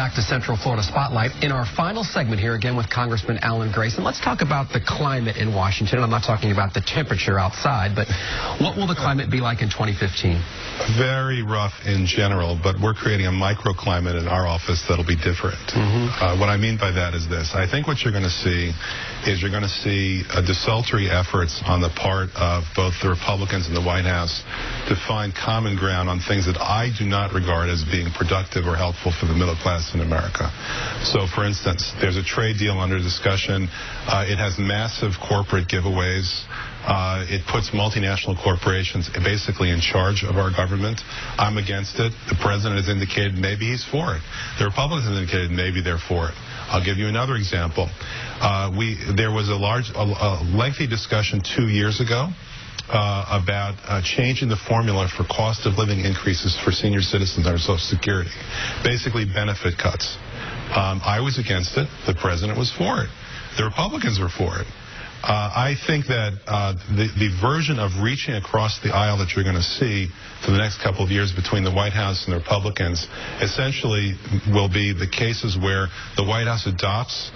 back to Central Florida Spotlight. In our final segment here, again with Congressman Alan Grayson, let's talk about the climate in Washington. I'm not talking about the temperature outside, but what will the climate be like in 2015? Very rough in general, but we're creating a microclimate in our office that'll be different. What I mean by that is this. I think what you're going to see is you're going to see desultory efforts on the part of both the Republicans and the White House to find common ground on things that I do not regard as being productive or helpful for the middle class in America. So, for instance, there's a trade deal under discussion. It has massive corporate giveaways. It puts multinational corporations basically in charge of our government. I'm against it. The president has indicated maybe he's for it. The Republicans have indicated maybe they're for it. I'll give you another example. There was a lengthy discussion 2 years ago about changing the formula for cost of living increases for senior citizens under Social Security, basically benefit cuts. I was against it. The president was for it. The Republicans were for it. I think that the version of reaching across the aisle that you're going to see for the next couple of years between the White House and the Republicans essentially will be the cases where the White House adopts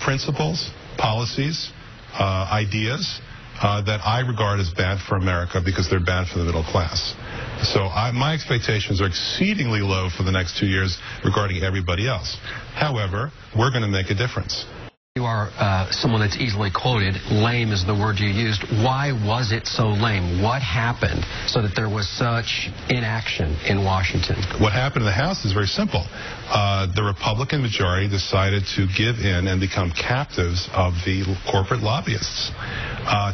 principles, policies, ideas that I regard as bad for America because they're bad for the middle class. So my expectations are exceedingly low for the next 2 years regarding everybody else. However, we're going to make a difference. You are someone that's easily quoted. Lame is the word you used. Why was it so lame? What happened so that there was such inaction in Washington? What happened in the House is very simple. The Republican majority decided to give in and become captives of the corporate lobbyists.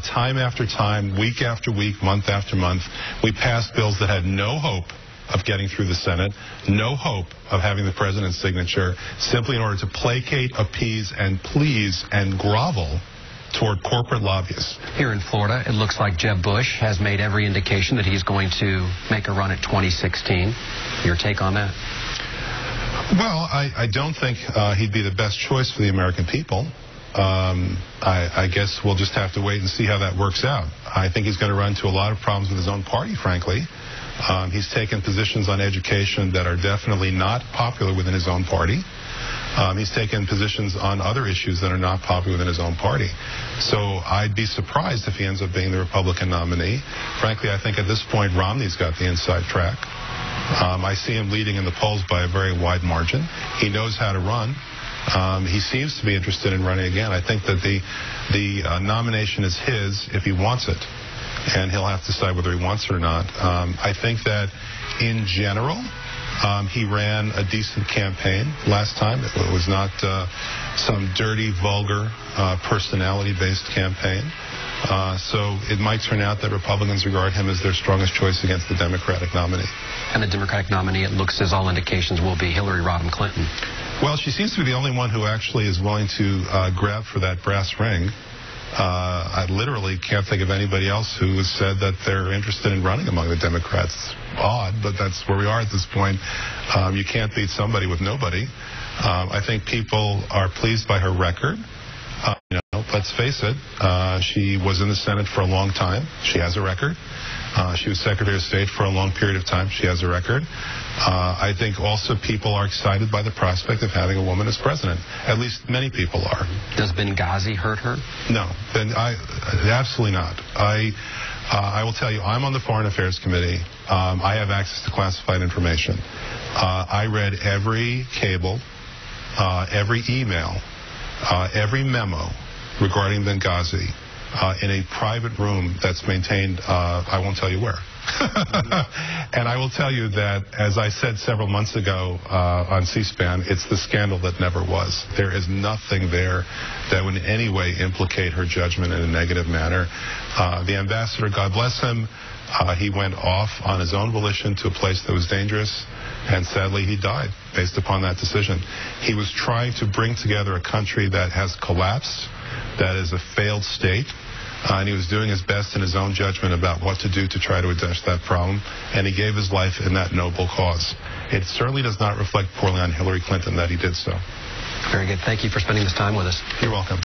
Time after time, week after week, month after month, we passed bills that had no hope of getting through the Senate, no hope of having the president's signature, simply in order to placate, appease, and please and grovel toward corporate lobbyists. Here in Florida, it looks like Jeb Bush has made every indication that he's going to make a run at 2016. Your take on that? Well, I don't think he'd be the best choice for the American people. I guess we'll just have to wait and see how that works out. I think he's going to run into a lot of problems with his own party, frankly. He's taken positions on education that are definitely not popular within his own party. He's taken positions on other issues that are not popular within his own party. So I'd be surprised if he ends up being the Republican nominee. Frankly, I think at this point Romney's got the inside track. I see him leading in the polls by a very wide margin. He knows how to run. He seems to be interested in running again. I think that the nomination is his if he wants it. And he'll have to decide whether he wants it or not. I think that, in general, he ran a decent campaign last time. It was not some dirty, vulgar, personality-based campaign. So it might turn out that Republicans regard him as their strongest choice against the Democratic nominee. And the Democratic nominee, it looks as all indications, will be Hillary Rodham Clinton. Well, she seems to be the only one who actually is willing to grab for that brass ring. I literally can't think of anybody else who has said that they're interested in running among the Democrats. It's odd, but that's where we are at this point. You can't beat somebody with nobody. I think people are pleased by her record. Let's face it, she was in the Senate for a long time. She has a record. She was Secretary of State for a long period of time. She has a record. I think also people are excited by the prospect of having a woman as president. At least many people are. Does Benghazi hurt her? No, absolutely not. I will tell you, I'm on the Foreign Affairs Committee. I have access to classified information. I read every cable, every email, every memo regarding Benghazi in a private room that's maintained, I won't tell you where. And I will tell you that, as I said several months ago on C-SPAN, it's the scandal that never was. There is nothing there that would in any way implicate her judgment in a negative manner. The ambassador, God bless him, he went off on his own volition to a place that was dangerous, and sadly he died based upon that decision. He was trying to bring together a country that has collapsed, that is a failed state, and he was doing his best in his own judgment about what to do to try to address that problem, and he gave his life in that noble cause. It certainly does not reflect poorly on Hillary Clinton that he did so. Very good. Thank you for spending this time with us. You're welcome.